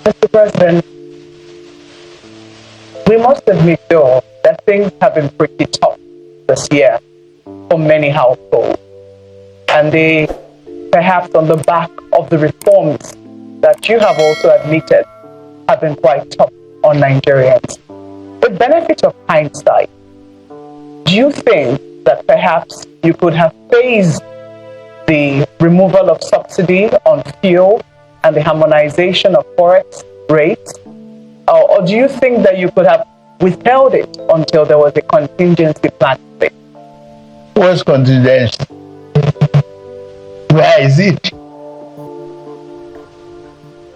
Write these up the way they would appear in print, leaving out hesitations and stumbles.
Mr. President, we must admit, though, that things have been pretty tough this year for many households. And they, perhaps on the back of the reforms that you have also admitted, have been quite tough on Nigerians. With benefit of hindsight, do you think that perhaps you could have phased the removal of subsidy on fuel and the harmonization of forex rates? Or do you think that you could have withheld it until there was a contingency plan? What's contingency? Where is it?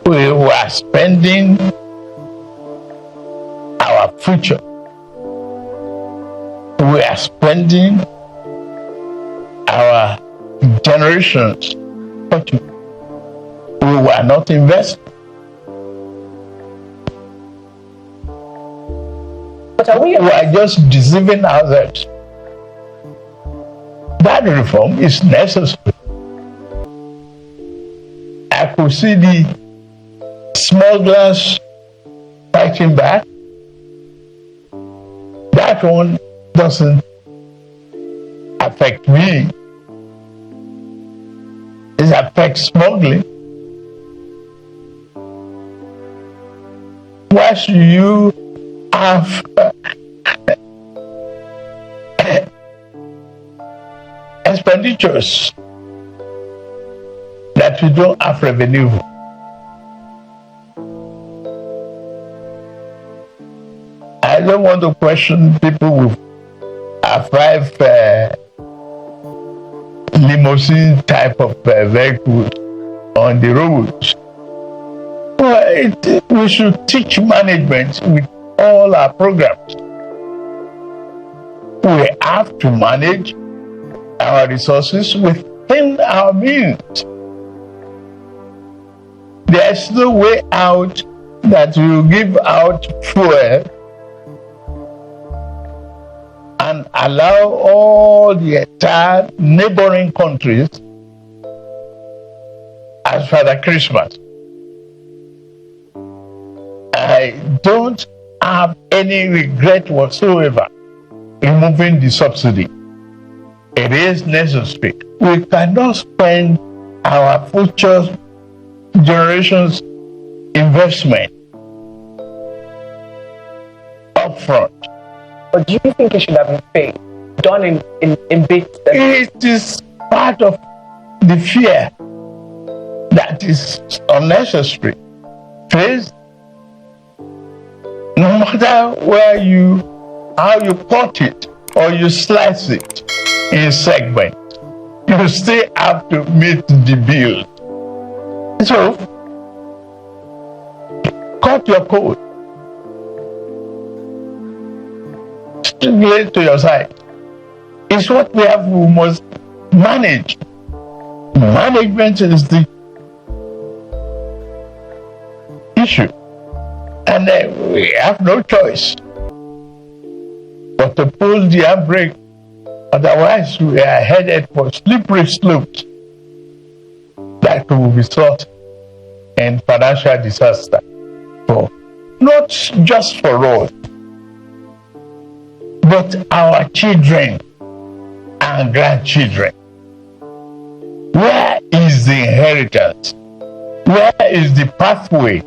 We were spending our future. We are spending our generations' fortune. We were not investing. But we are just deceiving ourselves. That reform is necessary. I could see the smugglers fighting back. That one doesn't affect me. It affects smuggling. Why should you have expenditures that you don't have revenue? I don't want to question people with a 5 limousine type of vehicle on the roads. Well, we should teach management with all our programs. We have to manage our resources within our means. There's no way out that you give out fuel and allow all the entire neighboring countries as Father Christmas. I don't have any regret whatsoever removing the subsidy. It is necessary. We cannot spend our future generations' investment upfront. But do you think it should have been paid, done in bits? It is part of the fear that is unnecessary. First, no matter how you cut it or you slice it in segments, you still have to meet the bill. So, cut your coat. Straight to your side. It's what we must manage. Management is the issue. And we have no choice but to pull the handbrake. Otherwise, we are headed for slippery slopes that will result in financial disaster not just for us, but our children and grandchildren. Where is the inheritance? Where is the pathway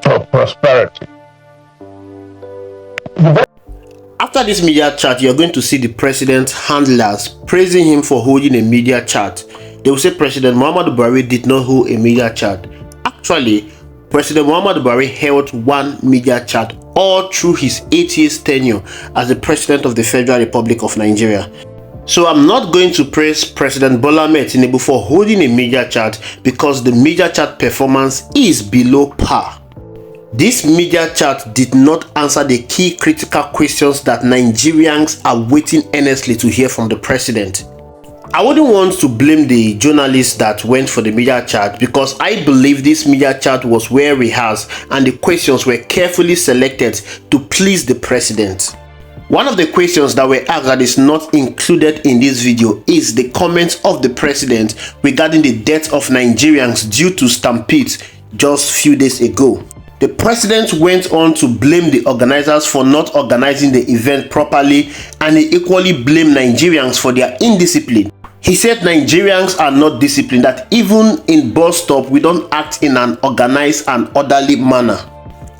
for prosperity? After this media chat, you're going to see the president's handlers praising him for holding a media chat. They will say President Muhammadu Buhari did not hold a media chat. Actually, President Muhammadu Buhari held one media chat all through his 8 years tenure as the President of the Federal Republic of Nigeria. So I'm not going to praise President Bola Ahmed Tinubu for holding a media chat because the media chat performance is below par. This media chat did not answer the key critical questions that Nigerians are waiting earnestly to hear from the president. I wouldn't want to blame the journalists that went for the media chat because I believe this media chat was well rehearsed and the questions were carefully selected to please the president. One of the questions that were asked that is not included in this video is the comments of the president regarding the death of Nigerians due to stampedes just few days ago. The president went on to blame the organizers for not organizing the event properly, and he equally blamed Nigerians for their indiscipline. He said Nigerians are not disciplined, that even in bus stop we don't act in an organized and orderly manner.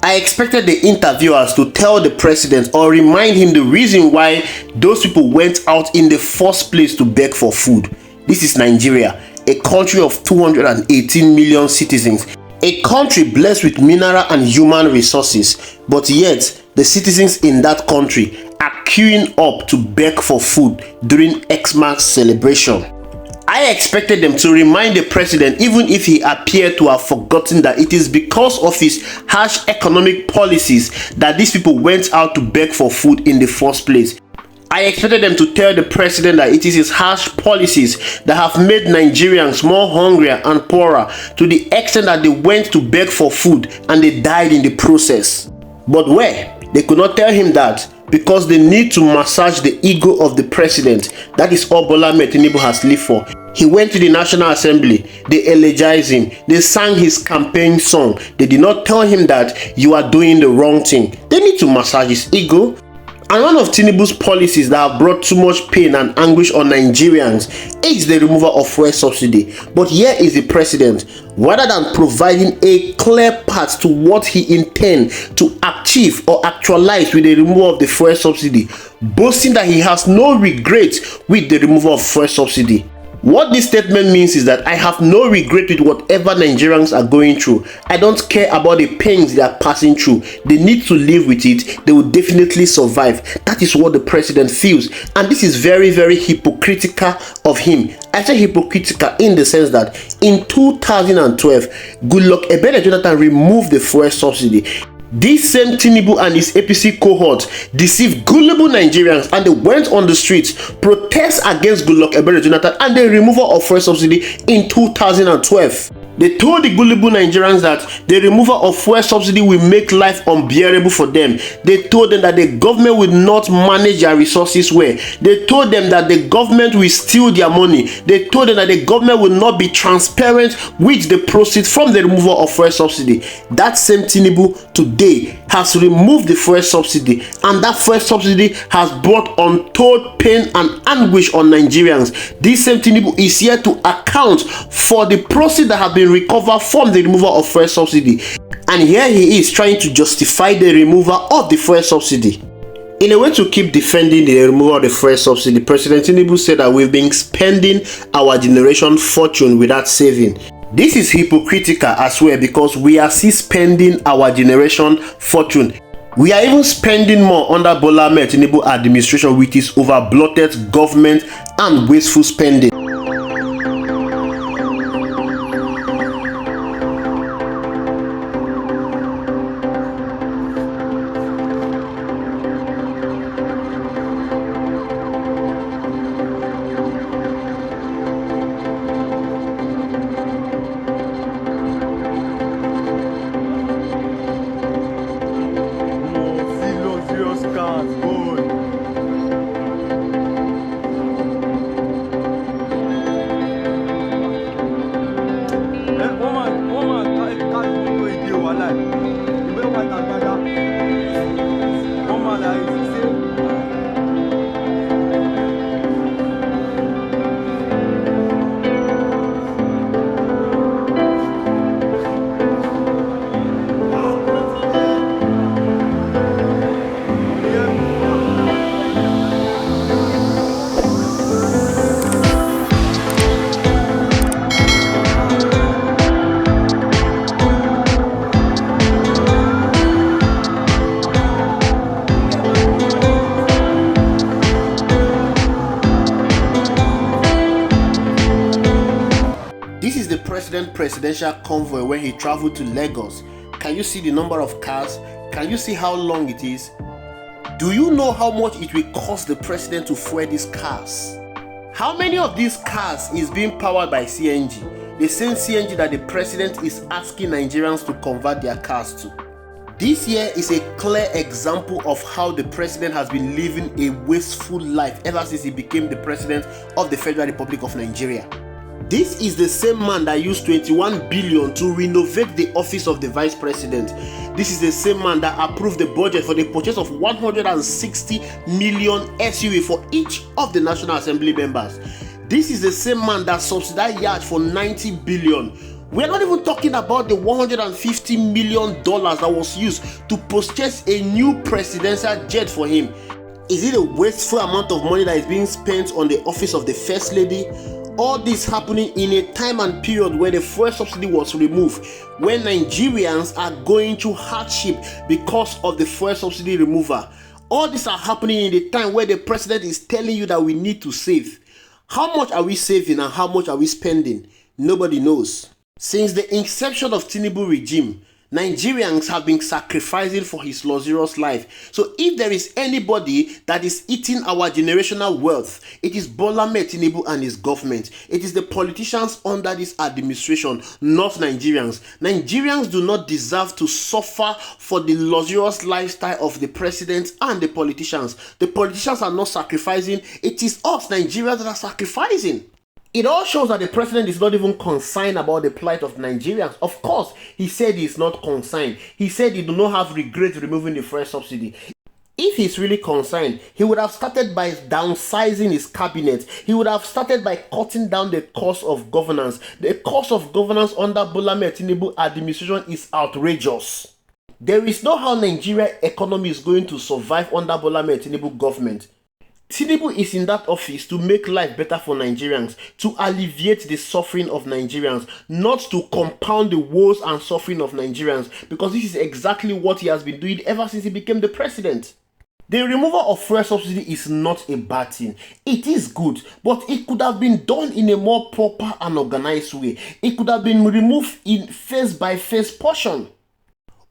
I expected the interviewers to tell the president or remind him the reason why those people went out in the first place to beg for food. This is Nigeria, a country of 218 million citizens, a country blessed with mineral and human resources, but yet the citizens in that country are queuing up to beg for food during Xmas celebration. I expected them to remind the president, even if he appeared to have forgotten, that it is because of his harsh economic policies that these people went out to beg for food in the first place. I expected them to tell the president that it is his harsh policies that have made Nigerians more hungrier and poorer, to the extent that they went to beg for food and they died in the process. But where? They could not tell him that, because they need to massage the ego of the president. That is all Bola Ahmed Tinubu has lived for. He went to the National Assembly, they eulogized him, they sang his campaign song. They did not tell him that you are doing the wrong thing. They need to massage his ego. And one of Tinubu's policies that have brought too much pain and anguish on Nigerians is the removal of fuel subsidy. But here is the president, rather than providing a clear path to what he intends to achieve or actualize with the removal of the fuel subsidy, boasting that he has no regrets with the removal of fuel subsidy. What this statement means is that I have no regret with whatever Nigerians are going through. I don't care about the pains they are passing through. They need to live with it. They will definitely survive. That is what the president feels. And this is very, very hypocritical of him. I say hypocritical in the sense that in 2012, Goodluck Ebele Jonathan removed the fuel subsidy. This same Tinubu and his APC cohort deceived gullible Nigerians, and they went on the streets, protest against Goodluck Ebele Jonathan and the removal of fuel subsidy in 2012. They told the gullible Nigerians that the removal of fuel subsidy will make life unbearable for them. They told them that the government will not manage their resources well. They told them that the government will steal their money. They told them that the government will not be transparent with the proceeds from the removal of fuel subsidy. That same Tinubu today has removed the fuel subsidy, and that fuel subsidy has brought untold pain and anguish on Nigerians. This same Tinubu is here to account for the proceeds that have been recovered from the removal of fuel subsidy, and here he is trying to justify the removal of the fuel subsidy. In a way to keep defending the removal of the fuel subsidy, President Tinubu said that we've been spending our generation fortune without saving. This is hypocritical as well, because we are still spending our generation fortune. We are even spending more under Bola Ahmed Tinubu administration with his over-bloated government and wasteful spending. Presidential convoy when he traveled to Lagos. Can you see the number of cars? Can you see how long it is? Do you know how much it will cost the president to fuel these cars? How many of these cars is being powered by CNG? The same CNG that the president is asking Nigerians to convert their cars to. This year is a clear example of how the president has been living a wasteful life ever since he became the president of the Federal Republic of Nigeria. This is the same man that used 21 billion to renovate the office of the vice president. This is the same man that approved the budget for the purchase of 160 million SUV for each of the National Assembly members. This is the same man that subsidized yacht for 90 billion. We're not even talking about the $150 million that was used to purchase a new presidential jet for him. Is it a wasteful amount of money that is being spent on the office of the First Lady? All this happening in a time and period where the fuel subsidy was removed, when Nigerians are going through hardship because of the fuel subsidy removal. All this are happening in the time where the president is telling you that we need to save. How much are we saving and how much are we spending? Nobody knows. Since the inception of Tinubu regime, Nigerians have been sacrificing for his luxurious life. So if there is anybody that is eating our generational wealth, it is Bola Ahmed Tinubu and his government. It is the politicians under this administration, not Nigerians. Nigerians do not deserve to suffer for the luxurious lifestyle of the president and the politicians. The politicians are not sacrificing. It is us Nigerians that are sacrificing. It all shows that the president is not even concerned about the plight of Nigerians. Of course, he said he's not concerned. He said he do not have regret removing the fuel subsidy. If he's really concerned, he would have started by downsizing his cabinet. He would have started by cutting down the cost of governance. The cost of governance under Bola Ahmed Tinubu administration is outrageous. There is no how Nigeria economy is going to survive under Bola Ahmed Tinubu government. Tinubu is in that office to make life better for Nigerians, to alleviate the suffering of Nigerians, not to compound the woes and suffering of Nigerians, because this is exactly what he has been doing ever since he became the president. The removal of fuel subsidy is not a bad thing. It is good, but it could have been done in a more proper and organized way. It could have been removed in phase-by-phase portion.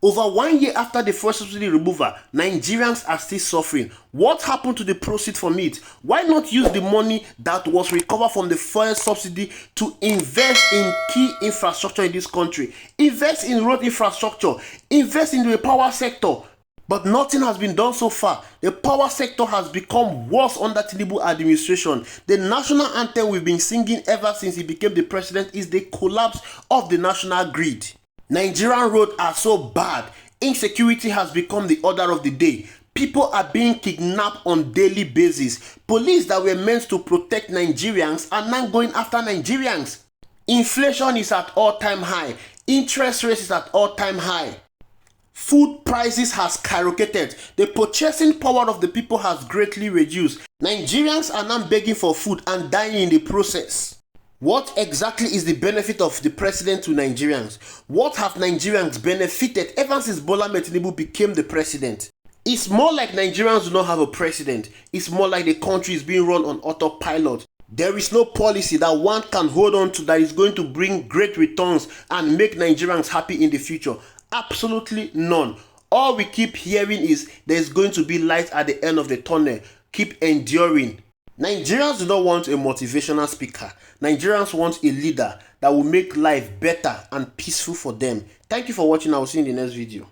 Over 1 year after the fuel subsidy removal, Nigerians are still suffering. What happened to the proceeds from it? Why not use the money that was recovered from the fuel subsidy to invest in key infrastructure in this country? Invest in road infrastructure, invest in the power sector. But nothing has been done so far. The power sector has become worse under Tinubu administration. The national anthem we've been singing ever since he became the president is the collapse of the national grid. Nigerian roads are so bad. Insecurity has become the order of the day. People are being kidnapped on daily basis. Police that were meant to protect Nigerians are now going after Nigerians. Inflation is at all-time high. Interest rates is at all-time high. Food prices has skyrocketed. The purchasing power of the people has greatly reduced. Nigerians are now begging for food and dying in the process. What exactly is the benefit of the president to Nigerians? What have Nigerians benefited ever since Bola Ahmed Tinubu became the president? It's more like Nigerians do not have a president. It's more like the country is being run on autopilot. There is no policy that one can hold on to that is going to bring great returns and make Nigerians happy in the future. Absolutely none. All we keep hearing is there's going to be light at the end of the tunnel. Keep enduring. Nigerians do not want a motivational speaker. Nigerians want a leader that will make life better and peaceful for them. Thank you for watching. I will see you in the next video.